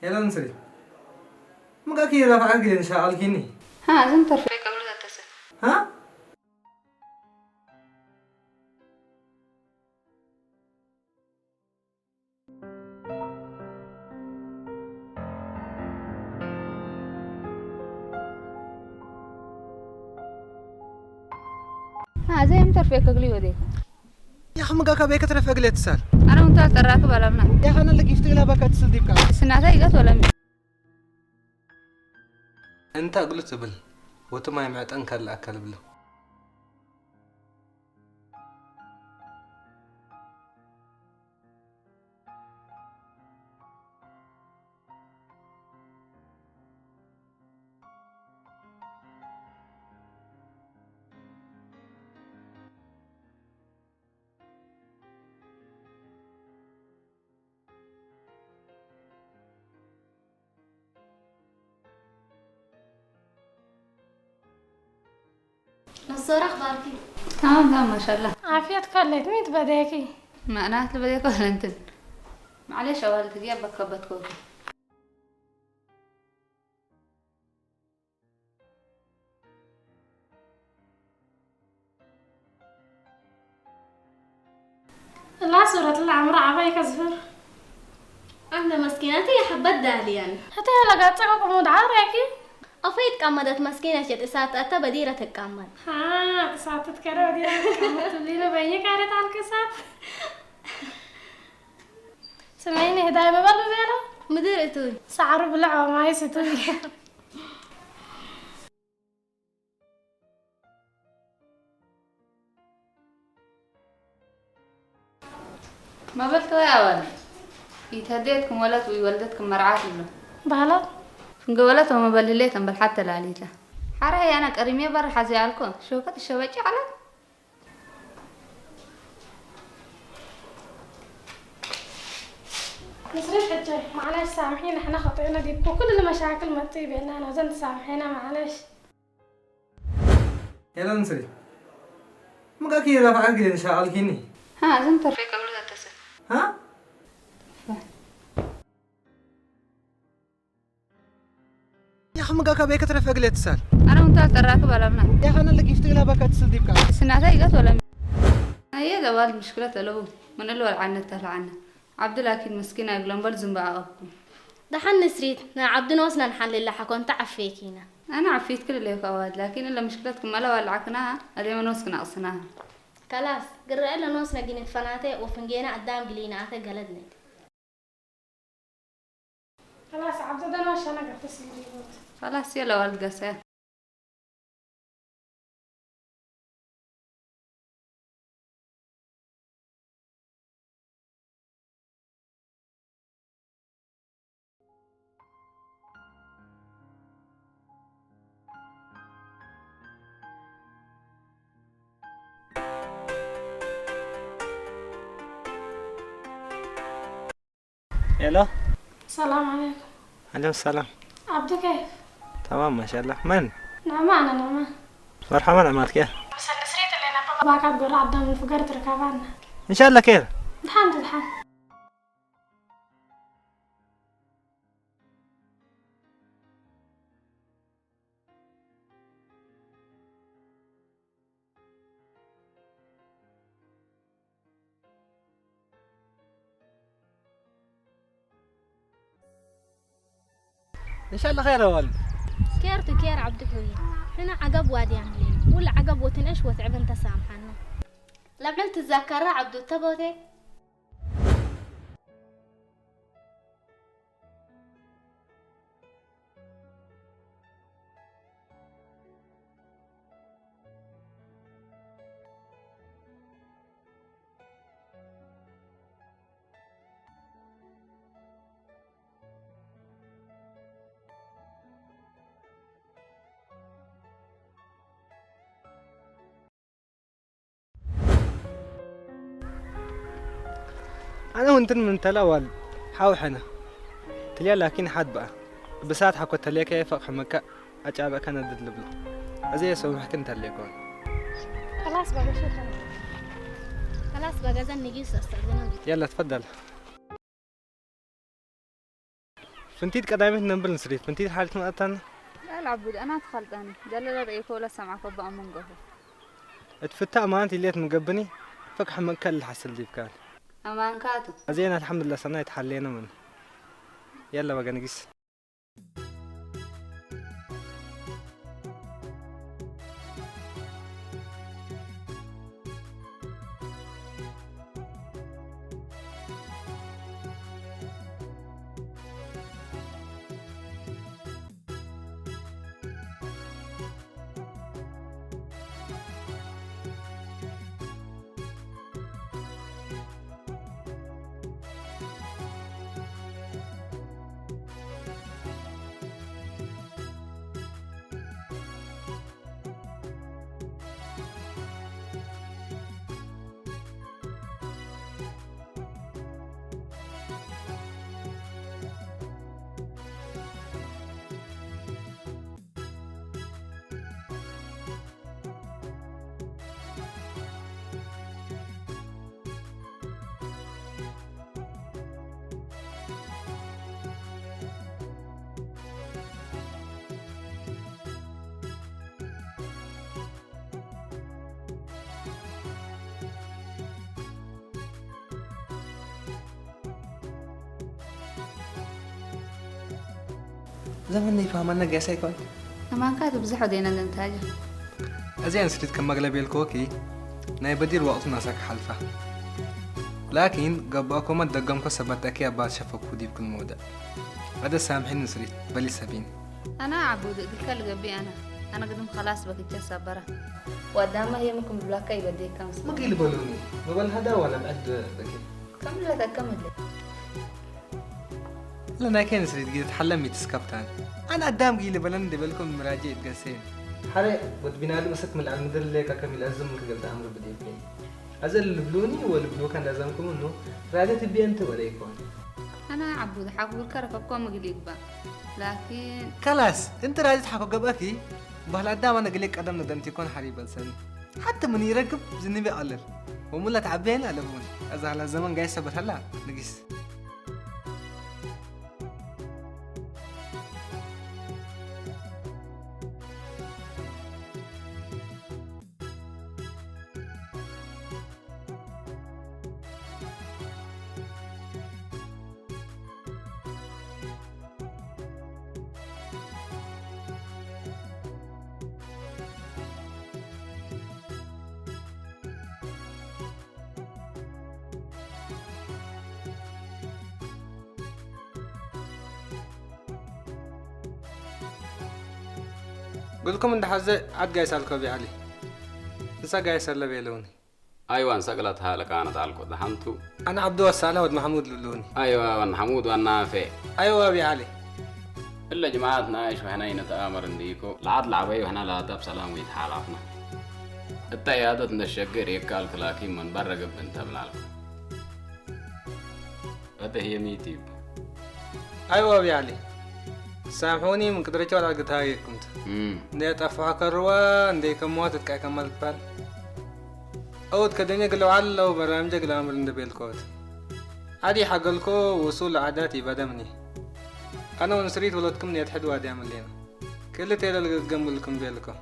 يلا نسري ما كي رافع عقلي إن شاء الله كيني ها زين ترفيق قبل لا تسل ها ها زين ترفيق قبلي وديك يا أخي ما كابيك ترفع عقلي تسال أنا وأنت الراكب على منا يا أخي أنا اللي كيف تقولها بك تسل ديبك سنعتها يقط ولا مي أنت قلت بل وتما يمعت أنكر الأكل بله نصور أخبارك تمام ما شاء الله عافيتك خليت مين تبداكي ما أنا أهتل بديك ولا أنت معلش أول تجيب بكبت كوكي لا صورة العمر عبايك أزفر أنت مسكينتي يا حبت داليان حتى يلا قاعد تقوم مدعاريكي أفيد كمدت مسكينة شت إسات أتا بديرة تكمل ها إسات تكرر بديرة تكمل تبلينا بيني كارت على الكسات سمعيني هداية ببلو بيلا مدير إتوي سعر بلعوة ما يستوي ما بلتوا يا أول يتهديتكم ولد ويولدتكم مرعات له بلد قولتها ما بلليتهم بل حتى لاليته حرهي أنا كريمية بر حزيالكم شوكت الشوكة على نصرف حجة معلش سامحينا احنا خطينا دي وكل المشاكل ما تطيب انا وزنت سامحينا معلش يلا نسري ما كي رافع عقلي إن شاء الله كيني ها زين ترفيق قبل لا تسل ها يا أخي ما كابيك ترفع عقلي تسال أنا وأنت الراكب على منا يا أخي أنا اللي كيف تقولها بك تسل ديبك سنعتها يقط ولا مي هي ذا والد مشكلة له من الول عنه تهل عنه عبد لكن مسكينة يقولون بلزم بعقبكم دحن نسريت نا عبد نوسنا نحل اللي حكون تعفيكينا أنا عفيت كل اللي فواد لكن إلا مشكلتكم ما لو العكناها اليوم نوسكنا أصناها خلاص قرر إلا نوسنا جينت فناتي وفنجينا قدام قليناتي قلدنا خلاص عبد ده نوش أنا قلت سيدي خلاص يلا والد قساه يلا السلام عليكم عليكم السلام عبدو كيف؟ تمام ما شاء الله من نعمان أنا نعمان مرحبا نعمات كيف بس النسريت اللي أنا باكات تقول عبدو من فقرت ركابنا إن شاء الله كيف الحمد لله إن شاء الله خير يا والد كيرتو كير عبدو كوي هنا عقب وادي عملين ولا عقب وتنقش وتعب انت سامحنا لبنت تذكر عبدو تبوتي أنا وأنت من تلاول حاوحنا تليا لكن حد بقى بسات حكوا تليا كيف حمكة أجابك أنا ضد لبلا أزي يسوي محكن تليكون خلاص بقى شكرا خلاص بقى زن نجيس استأذنك يلا تفضل فنتيت قدامي نمبر نسريت فنتيت حالة مقتن لا العبود أنا تخلطاني دلل رأيك ولا سمعك بقى من قهوة اتفتح أمانتي اللي مقبني فك حمد كل حسل دي بكال أمان كاتو أزين الحمد لله سنة يتحلينا من يلا بقى نقيس زمان يفهمنا قاسي كون أمان كاتو بزحو دينا دنتاجة أزين سريت كم مغلبي الكوكي ناي بدير وقت ناسك حلفة لكن قباكم الدقم كسبت أكي أباد شفك ودي بكل مودة هذا سامحين نسريت بلي سابين أنا عبود دلك القبي أنا قدم خلاص بك جسا برا وقدام هي ممكن بلاكا يبدي كم سنة ما قيل بولوني بقول هذا ولا بعد بكي كمل تكمل لنا كان سريت قيل تحلمي تسكبتان أنا قدام قيل بلن دي بالكم مراجع تقسين حري وتبينا لي مسك من العمدر اللي كمل أزم قلت أمر بدي فين أزل البلوني والبلو كان لازمكم إنه راجع تبي أنت ولا يكون أنا عبود حقول كرك كم قليك با لكن خلاص أنت راجع تحقق قبأكي بهلا قدام أنا قليك قدم ندم تكون حريب لساني حتى من يركب زني بيقلل وملا تعبين على بون إذا على الزمن جاي سبت هلا نقيس قل لكم إن حزة عاد جاي سالكوا بيعلي لسه جاي سال بيلوني أيوة سقلتها لك أنا تعلق دهنتو أنا عبدو السالة ود محمود لولوني أيوة ونحمود والنافع أيوة بيعلي إلا جماعتنا إيش وحنا نتآمر نديكو العاد لعبي وحنا لا تاب سلام ويتحالفنا التيادة نشجر يكال كلاكين من برا قبل تبلالك هذا هي ميتيب أيوة بيعلي سامحوني من قدرتي ولا قتاي كنت ندي أفها كروا ندي كموات كأي كمال بال أود كدنيا قلوا على وبرامج قلوا أمر ندي بالكود عادي حقلكو وصول عاداتي بدمني أنا ونسريت ولدكم نيتحد وادي عمل لينا كل تيلا اللي قدقم لكم بيلكم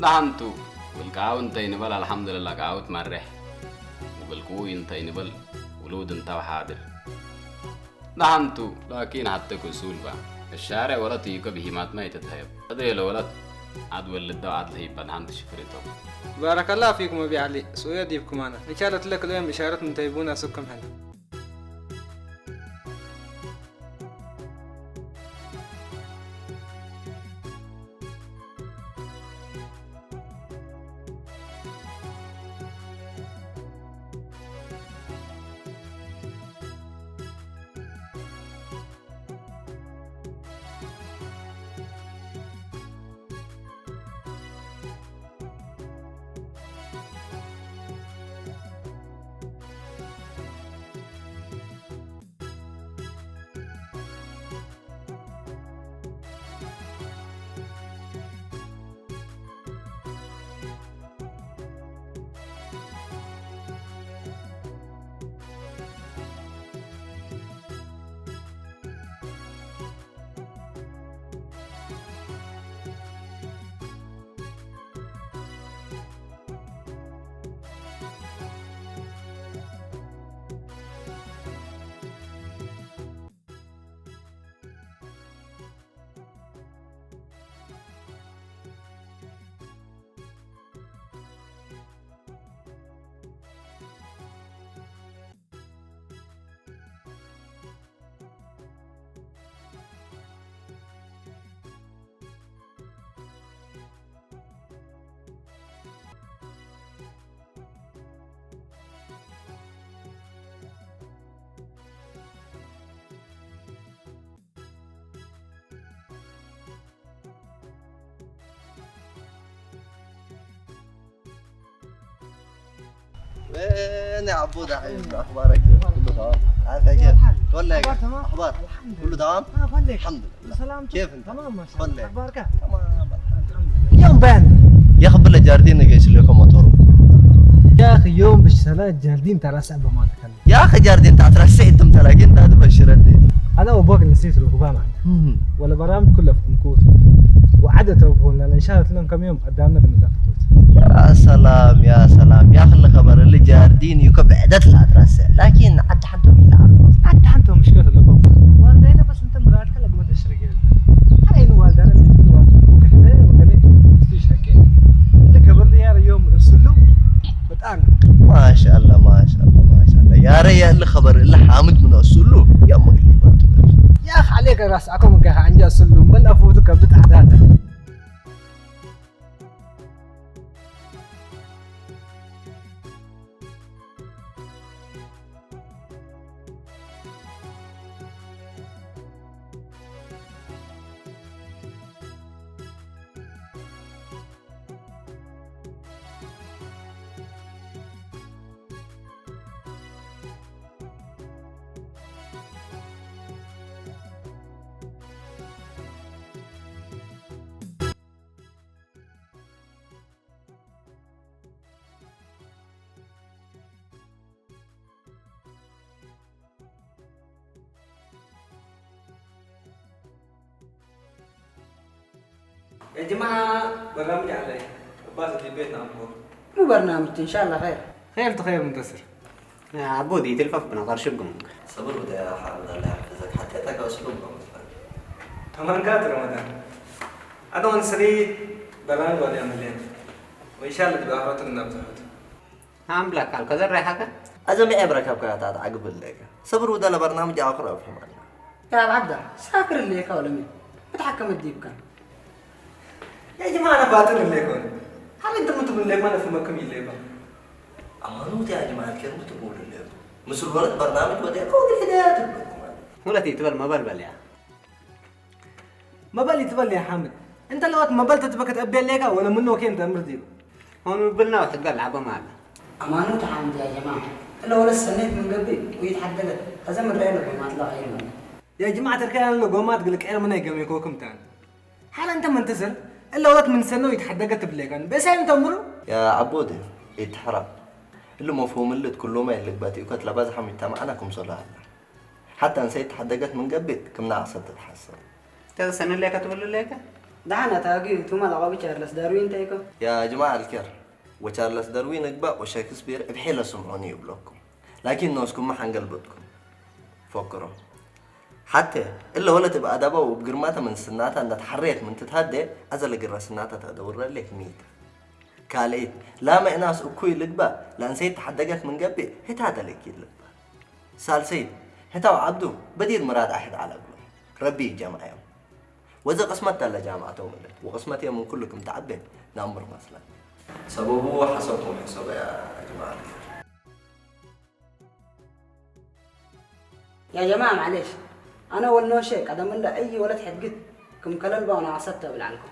دهنتو والقاون تينبال الحمد لله قاوت مرح وبالكوين تينبال ولود انت وحاضر دهنتو لكن حتى كسول بقى الشارع ولا تيجي بهيمات ما يتتهيب هذا لو ولد عاد ولد عاد لهيب بدهنت شفرته بارك الله فيكم أبي علي سويا ديبكم أنا إن شاء الله تلاقوا اليوم إشارة من تيبونا سكم هنا وين يا عبود حبيبي اخبارك كله تمام؟ عارف كيف؟ ولا اخبار كله تمام؟ الحمد لله سلام كيف انت؟ تمام ما شاء الله اخبارك؟ تمام يوم بان يا اخي بالله جاردين ايش لكم موتور يا اخي يوم بالشلال جاردين ترى صعبه ما تكلم يا اخي جاردين تعال سعيد انت لكن انت تبشر الدين انا وابوك نسيت الهبام عندك ولا برامج كلها في كمكوت وعدت ابونا ان شاء الله لهم كم يوم قدامنا بنقطوت يا سلام يا سلام يا اخي الخبر اللي جاردين يكب عدت لا ترسى لكن عد حنتم الا عد حنتم مشكله الابوك والدينا بس انت مراتك لقمه تشرق هاي والدانا اللي يقولوا ابوك احنا وقال مستيش حكينا اللي كبر لي يا يوم ارسل له بتانا ما شاء الله ما شاء الله ما شاء الله يا ريال اللي خبر اللي حامد من ارسل له يا ام اللي بنت يا اخ عليك راس اكم كه عنجا سلم بل افوتك بدت احداثك يا جماعة برنامج علي باص في بيتنا أبوه مو برنامج ان شاء الله خير. خير تخير منتصر يا عبودي تلفف بنظر شبكم. صبر وده يا حامد الله يحفظك حطيتك اسلوبهم تمام كات رمضان أنا ونسري برنامج ولا عملين وإن شاء الله تبقى أخرتك نبتحت عاملك على كذا ريحك. أزمي عبرك أبقى تعال عقب الليك صبر وده لبرنامج آخر أفهم يا عبده ساكر اللي ولا مين متحكم الديب كان. يا جماعة أنا باطل اللي يكون هل أنت متبن اللي ما أنا في مكم اللي يبقى أمانوت يا جماعة الكريم تقول الليل مثل ولد برنامج وده كود الهدايات لكم ولا تيتبل ما بلبل يا. ما بالي تبلي يا حامد أنت لو ما بلت تبقى تأبي الليك ولا منه كين تأمر ديب هون بلنا وتقال لعبة معنا. امانه تعامد يا جماعه الا ولا استنيت من قبل ويتحدد ازم الرئيل ما طلع غير منه. يا جماعة الكلام اللي قومات قال لك من يقوم يكوكم تاني حال أنت منتصر إلا ولد من سنة ويتحدقت بليكان بس أنت أمره يا عبودي يتحرق اللي مفهوم اللي كله ما اللي باتي وكت لباز حميت معكم صلاة حتى نسيت حدقت من قبل كم نعصت تتحسن كذا سنة ليك تقول ليك. دعنا تاقي ثم لغوي تشارلز داروين تايكو. يا جماعة الكر وتشارلز داروين اقبأ وشكسبير بحيلة سمعوني يبلوكم لكن نوسكم ما حنقلبتكم فكروا حتى إلا ولا تبقى أدبا وبقرماتها من سناتها أن تحريت من تتهدي أزل قرر سناتها تدور لك ميت كاليت لا ما ناس أكوي لقبا لأن سيد تحدقت من قبل هتا لك اللقبا سال سيد هتا وعبدو بدير مراد أحد على قلوب ربي جامعهم وإذا قسمت لا جامعتهم وقسمتها من كلكم تعبين نأمر مثلا سببه حسبكم حسب يا جماعة يا جماعه معلش انا ولا شيء قدم الله اي ولد حدقت كم كلل وانا عصبت بالعنكم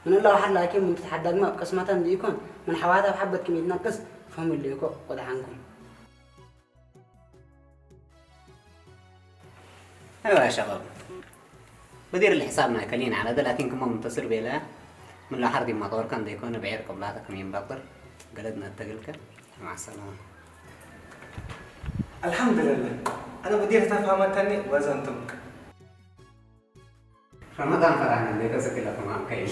من الله واحد لكن من تتحدق ما بقسمتها ديكم من حواتها وحبتكم يتنقص فهم اللي يكو قد عنكم. ايوه يا شباب بدير الحساب ما كلين على ده لكن كمان منتصر بيلا من لا حرد ما طور كان ديكون بعير قبلاتك مين بقدر قلدنا التقلك مع السلامة. الحمد لله أنا بدي أتفهم تاني وزنتمك رمضان فرحنا اللي كذا كلا فما كاين